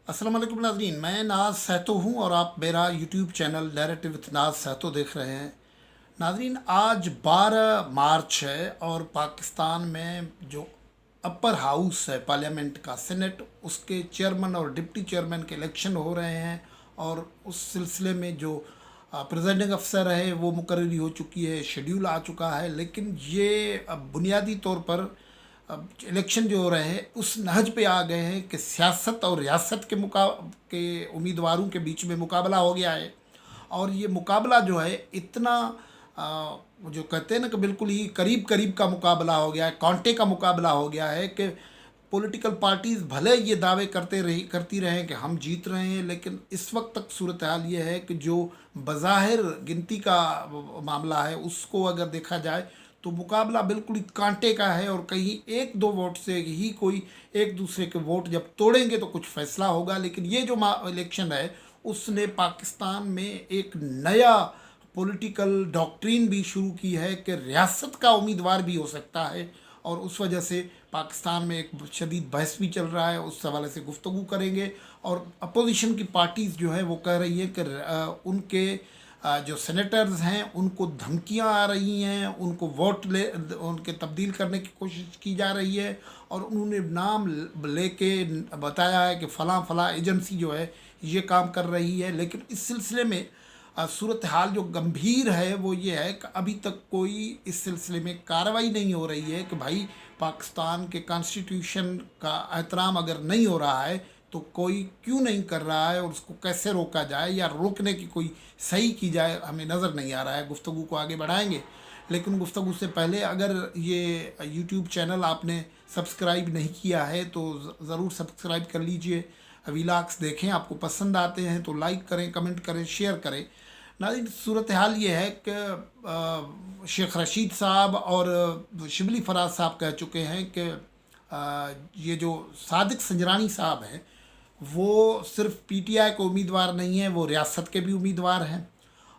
अस्सलाम वालेकुम नाज़रीन, मैं नाज सहतो हूँ और आप मेरा यूट्यूब चैनल नैरेटिव विथ नाज सहतो देख रहे हैं। नाज़रीन, आज 12 मार्च है और पाकिस्तान में जो अपर हाउस है पार्लियामेंट का, सेनेट, उसके चेयरमैन और डिप्टी चेयरमैन के इलेक्शन हो रहे हैं। और उस सिलसिले में जो प्रेसिडेंट अफसर है वो मुकर्ररी हो चुकी है, शेड्यूल आ चुका है। लेकिन ये अब बुनियादी तौर पर अब इलेक्शन जो हो रहे हैं उस नहज पे आ गए हैं कि सियासत और रियासत के उम्मीदवारों के बीच में मुकाबला हो गया है। और ये मुकाबला जो है इतना जो कहते हैं ना कि बिल्कुल ही करीब करीब का मुकाबला हो गया है, कांटे का मुकाबला हो गया है कि पॉलिटिकल पार्टीज़ भले ये दावे करती रहें कि हम जीत रहे हैं, लेकिन इस वक्त तक सूरत हाल ये है कि जो बज़ाहिर गिनती का मामला है उसको अगर देखा जाए तो मुकाबला बिल्कुल ही कांटे का है। और कहीं एक दो वोट से ही कोई एक दूसरे के वोट जब तोड़ेंगे तो कुछ फैसला होगा। लेकिन ये जो इलेक्शन है उसने पाकिस्तान में एक नया पॉलिटिकल डॉक्ट्रिन भी शुरू की है कि रियासत का उम्मीदवार भी हो सकता है। और उस वजह से पाकिस्तान में एक शदीद बहस भी चल रहा है, उस हवाले से गुफ्तगू करेंगे। और अपोजिशन की पार्टीज़ जो है वो कह रही है कि उनके जो सेनेटर्स हैं उनको धमकियां आ रही हैं, उनको उनके तब्दील करने की कोशिश की जा रही है। और उन्होंने नाम लेके बताया है कि फ़लाँ फ़लाँ एजेंसी जो है ये काम कर रही है। लेकिन इस सिलसिले में सूरत हाल जो गंभीर है वो ये है कि अभी तक कोई इस सिलसिले में कार्रवाई नहीं हो रही है कि भाई पाकिस्तान के कॉन्स्टिट्यूशन का एहतराम अगर नहीं हो रहा है तो कोई क्यों नहीं कर रहा है और उसको कैसे रोका जाए या रोकने की कोई सही की जाए, हमें नज़र नहीं आ रहा है। गुफ्तगू को आगे बढ़ाएंगे, लेकिन गुफ्तगू से पहले अगर ये यूट्यूब चैनल आपने सब्सक्राइब नहीं किया है तो ज़रूर सब्सक्राइब कर लीजिए। व्लॉग्स देखें, आपको पसंद आते हैं तो लाइक करें, कमेंट करें, शेयर करें। नाज़रीन, सूरत हाल ये है कि शेख रशीद साहब और शिबली फराज साहब कह चुके हैं कि ये जो सादिक संजरानी साहब हैं वो सिर्फ पीटीआई के उम्मीदवार नहीं हैं, वो रियासत के भी उम्मीदवार हैं।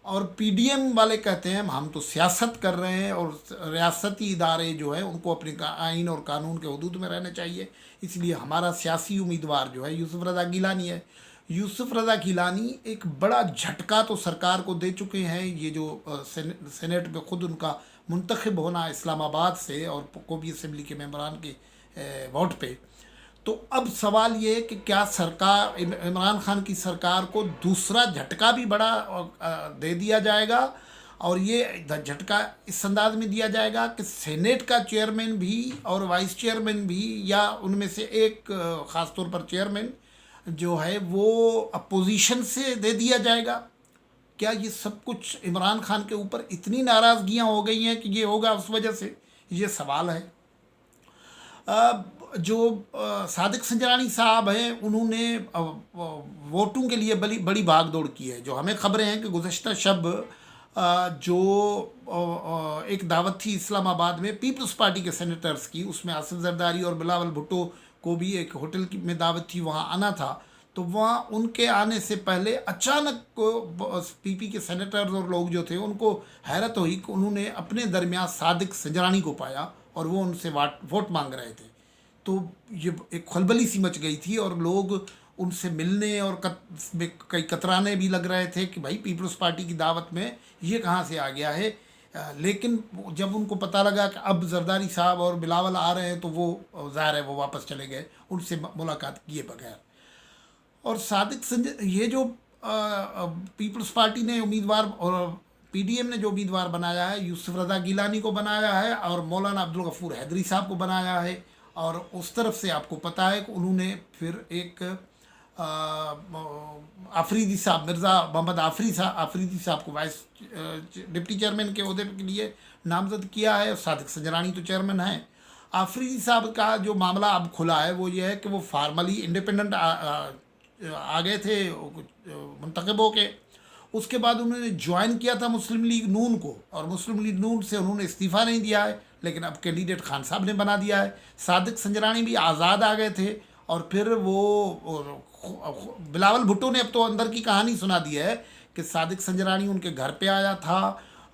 और पीडीएम वाले कहते हैं हम तो सियासत कर रहे हैं और रियासती इदारे जो है उनको अपने आइन और कानून के हदूद में रहने चाहिए, इसलिए हमारा सियासी उम्मीदवार जो है यूसुफ रज़ा गिलानी है। यूसुफ रज़ा गिलानी एक बड़ा झटका तो सरकार को दे चुके हैं। ये जो सेनेट में ख़ुद उनका मुंतखब होना इस्लामाबाद से और कौमी असम्बली के मेंबरान के वोट पे, तो अब सवाल ये है कि क्या सरकार, इमरान खान की सरकार को दूसरा झटका भी बड़ा दे दिया जाएगा। और ये झटका इस अंदाज में दिया जाएगा कि सेनेट का चेयरमैन भी और वाइस चेयरमैन भी, या उनमें से एक ख़ास तौर पर चेयरमैन जो है वो अपोजिशन से दे दिया जाएगा। क्या ये सब कुछ इमरान खान के ऊपर इतनी नाराज़गियाँ हो गई हैं कि ये होगा उस वजह से, ये सवाल है। जो सादिक संजरानी साहब हैं उन्होंने वोटों के लिए बड़ी बड़ी भाग दौड़ की है। जो हमें ख़बरें हैं कि गुज़श्ता शब जो एक दावत थी इस्लामाबाद में पीपल्स पार्टी के सेनेटर्स की, उसमें आसिफ जरदारी और बिलावल भुट्टो को भी एक होटल में दावत थी, वहाँ आना था। तो वहाँ उनके आने से पहले अचानक पीपी के सेनेटर्स और लोग जो थे उनको हैरत हुई कि उन्होंने अपने दरमियान सादिक संजरानी को पाया और वो उनसे वोट मांग रहे थे। तो ये एक खलबली सी मच गई थी और लोग उनसे मिलने और कई कतराने भी लग रहे थे कि भाई पीपल्स पार्टी की दावत में ये कहाँ से आ गया है। लेकिन जब उनको पता लगा कि अब जरदारी साहब और बिलावल आ रहे हैं तो वो ज़ाहिर है वो वापस चले गए उनसे मुलाकात किए बगैर। और ये जो पीपल्स पार्टी ने उम्मीदवार और पीडीएम ने जो उम्मीदवार बनाया है, यूसुफ रज़ा गिलानी को बनाया है और मौलाना अब्दुल गफूर हैदरी साहब को बनाया है। और उस तरफ से आपको पता है कि उन्होंने फिर एक आफरीदी साहब, मिर्ज़ा मोहम्मद आफरीदी साहब को वाइस डिप्टी चेयरमैन के ओहदे के लिए नामजद किया है। सादिक संजरानी तो चेयरमैन हैं। आफरीदी साहब का जो मामला अब खुला है वो ये है कि वो फार्मली इंडिपेंडेंट आ गए थे मुंतखब होके, उसके बाद उन्होंने ज्वाइन किया था मुस्लिम लीग नून को और मुस्लिम लीग नून से उन्होंने इस्तीफ़ा नहीं दिया है, लेकिन अब कैंडिडेट खान साहब ने बना दिया है। सादिक संजरानी भी आज़ाद आ गए थे और फिर वो बिलावल भुट्टो ने अब तो अंदर की कहानी सुना दी है कि सादिक संजरानी उनके घर पे आया था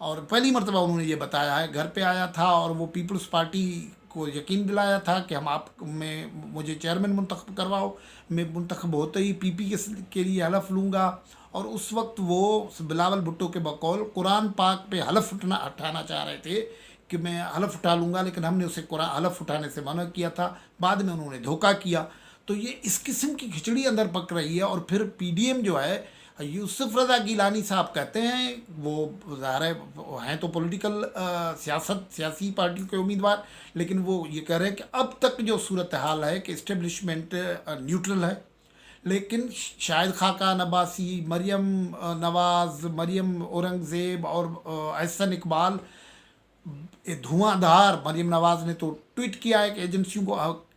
और पहली मरतबा उन्होंने ये बताया है घर पे आया था और वो पीपल्स पार्टी को यकीन दिलाया था कि हम आप मैं मुझे चेयरमैन मुंतखब करवाओ, मैं मुंतखब होते ही पीपी के लिए हलफ लूँगा। और उस वक्त वो बिलावल भुट्टो के बकौल कुरान पाक पे हलफ उठाना चाह रहे थे कि मैं हलफ उठा लूँगा, लेकिन हमने उसे कुरान हलफ उठाने से मना किया था। बाद में उन्होंने धोखा किया। तो ये इस किस्म की खिचड़ी अंदर पक रही है। और फिर पीडीएम जो है, यूसुफ रज़ा गिलानी साहब कहते हैं, वो ज़ाहिर है हैं तो पॉलिटिकल सियासी पार्टी के उम्मीदवार, लेकिन वो ये कह रहे हैं कि अब तक जो सूरत हाल है कि इस्टेब्लिशमेंट न्यूट्रल है, लेकिन शाहिद खाकान अब्बासी, मरियम नवाज़, मरियम औरंगज़ेब और एहसन इकबाल धुआंधार। मरियम नवाज़ ने तो ट्वीट किया है कि एजेंसियों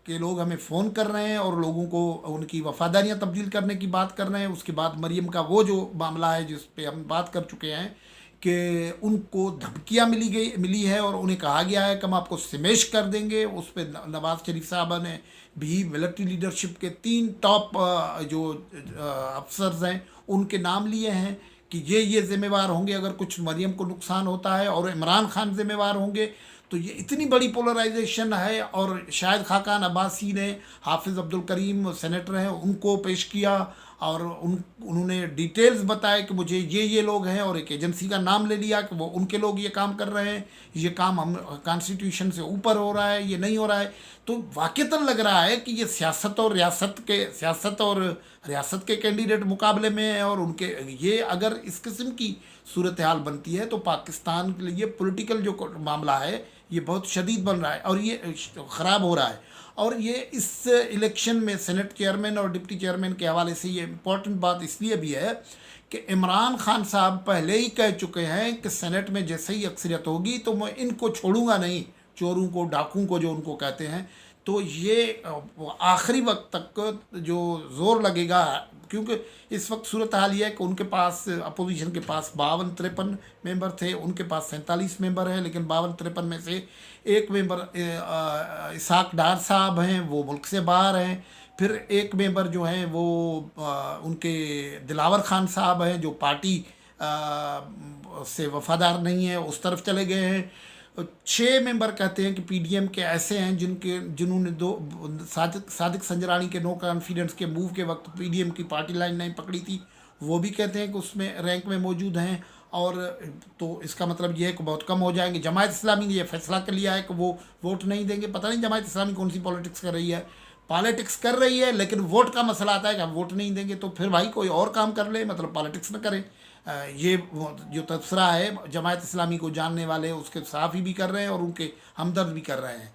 के लोग हमें फ़ोन कर रहे हैं और लोगों को उनकी वफादारियां तब्दील करने की बात कर रहे हैं। उसके बाद मरियम का वो जो मामला है जिस पे हम बात कर चुके हैं कि उनको धमकियां मिली है और उन्हें कहा गया है कि हम आपको स्मैश कर देंगे। उस पर नवाज़ शरीफ साहबा ने भी मिलिट्री लीडरशिप के 3 टॉप जो अफसर्स हैं उनके नाम लिए हैं कि ये ज़िम्मेवार होंगे अगर कुछ मरियम को नुकसान होता है, और इमरान खान ज़िम्मेवार होंगे। तो ये इतनी बड़ी पोलराइजेशन है। और शाहिद खाकान अब्बासी ने हाफिज़ अब्दुल करीम सेनेटर हैं उनको पेश किया और उन्होंने डिटेल्स बताए कि मुझे ये लोग हैं, और एक एजेंसी का नाम ले लिया कि वो उनके लोग ये काम कर रहे हैं, ये काम हम कॉन्स्टिट्यूशन से ऊपर हो रहा है, ये नहीं हो रहा है। तो वाक़ईतन लग रहा है कि ये सियासत और रियासत के कैंडिडेट मुकाबले में है। और उनके ये अगर इस किस्म की सूरत हाल बनती है तो पाकिस्तान के लिए पॉलिटिकल जो मामला है ये बहुत शदीद बन रहा है और ये ख़राब हो रहा है। और ये इस इलेक्शन में सेनेट चेयरमैन और डिप्टी चेयरमैन के हवाले से ये इम्पोर्टेंट बात इसलिए भी है कि इमरान खान साहब पहले ही कह चुके हैं कि सेनेट में जैसे ही अक्सरियत होगी तो मैं इनको छोड़ूंगा नहीं, चोरों को, डाकुओं को जो उनको कहते हैं। तो ये आखिरी वक्त तक जो ज़ोर लगेगा, क्योंकि इस वक्त सूरत हाल ये है कि उनके पास अपोजिशन के पास 52-53 मेंबर थे, उनके पास 47 मेंबर हैं, लेकिन 52-53 में से एक मेंबर इसहाक डार साहब हैं, वो मुल्क से बाहर हैं। फिर एक मेंबर जो हैं वो उनके दिलावर खान साहब हैं जो पार्टी से वफादार नहीं है, उस तरफ चले गए हैं। 6 मेंबर कहते हैं कि पीडीएम के ऐसे हैं जिन्होंने सादिक संजरानी के नो कॉन्फिडेंस के मूव के वक्त पीडीएम की पार्टी लाइन नहीं पकड़ी थी, वो भी कहते हैं कि उसमें रैंक में मौजूद हैं। और तो इसका मतलब ये है कि बहुत कम हो जाएंगे। जमायत इस्लामी ने ये फैसला कर लिया है कि वो वोट नहीं देंगे। पता नहीं जमायत इस्लामी कौन सी पॉलिटिक्स कर रही है, लेकिन वोट का मसला आता है कि हम वोट नहीं देंगे। तो फिर भाई कोई और काम कर ले, मतलब पॉलिटिक्स न करें। ये जो तबसरा है जमायत इस्लामी को जानने वाले उसके सहाफ़ी भी कर रहे हैं और उनके हमदर्द भी कर रहे हैं।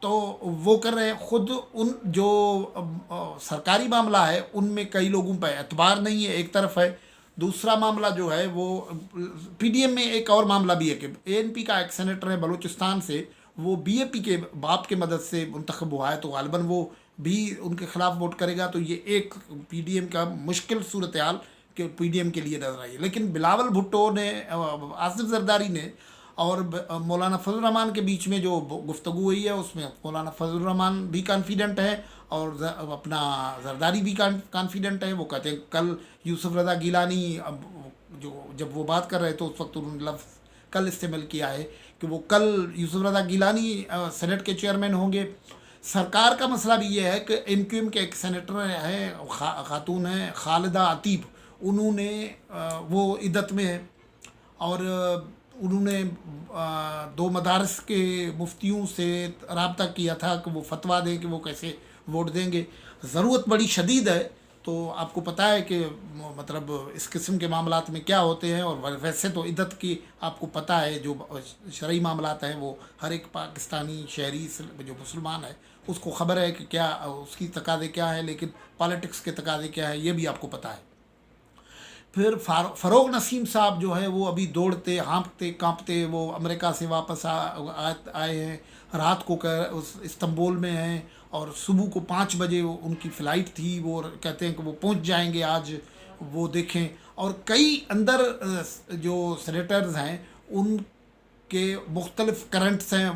तो वो कर रहे हैं ख़ुद। उन जो सरकारी मामला है उनमें कई लोगों पर एतबार नहीं है, एक तरफ है। दूसरा मामला जो है वो पीडीएम में एक और मामला भी है कि एएनपी का एक सेनेटर है बलूचिस्तान से, वो बीएपी के बाप के मदद से मुंतखब हुआ है, तो गालिबन वो भी उनके ख़िलाफ़ वोट करेगा। तो ये एक पीडीएम का मुश्किल सूरत हाल के पीडीएम के लिए नजर आई है। लेकिन बिलावल भुट्टो ने, आसिफ जरदारी ने और मौलाना फजल रहमान के बीच में जो गुफ्तगू हुई है उसमें मौलाना फजल रहमान भी कॉन्फिडेंट है और अपना जरदारी भी कॉन्फिडेंट है। वो कहते हैं कल यूसुफ रज़ा गिलानी जो जब वो बात कर रहे थे उस वक्त उन्होंने लफ्ज़ कल इस्तेमाल किया है कि वो कल यूसुफ रज़ा गिलानी सेनेट के चेयरमैन होंगे। सरकार का मसला भी ये है कि एमक्यूएम के एक सेनेटर हैं, खातून हैं खालिदा अतीब, उन्होंने वो इद्दत में है और उन्होंने 2 मदारस के मुफ्तियों से रब्ता किया था कि वो फतवा दें कि वो कैसे वोट देंगे। ज़रूरत बड़ी शदीद है। तो आपको पता है कि मतलब इस किस्म के मामलात में क्या होते हैं। और वैसे तो इद्दत की आपको पता है, जो शरई मामलात हैं वो हर एक पाकिस्तानी शहरी जो मुसलमान है उसको ख़बर है कि क्या उसकी तकाज़े क्या है, लेकिन पॉलिटिक्स के तकाज़े क्या है ये भी आपको पता है। फिर फ़रोग नसीम साहब जो है वो अभी दौड़ते हाँफते कांपते वो अमेरिका से वापस आए हैं, रात को इस्तांबुल में हैं और सुबह को 5 बजे उनकी फ़्लाइट थी। वो कहते हैं कि वो पहुंच जाएंगे आज, वो देखें। और कई अंदर जो सेनेटर्स हैं کہ مختلف کرنٹس ہیں،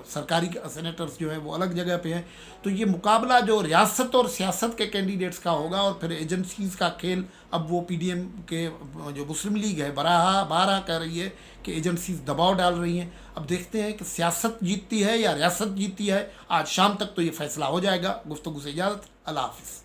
سرکاری سینیٹرز جو ہیں وہ الگ جگہ پہ ہیں، تو یہ مقابلہ جو ریاست اور سیاست کے کینڈیڈیٹس کا ہوگا، اور پھر ایجنسیز کا کھیل. اب وہ پی ڈی ایم کے جو مسلم لیگ ہے بارہا کہہ رہی ہے کہ ایجنسیز دباؤ ڈال رہی ہیں. اب دیکھتے ہیں کہ سیاست جیتتی ہے یا ریاست جیتتی ہے. آج شام تک تو یہ فیصلہ ہو جائے گا. گفتگو سے اجازت. اللہ حافظ.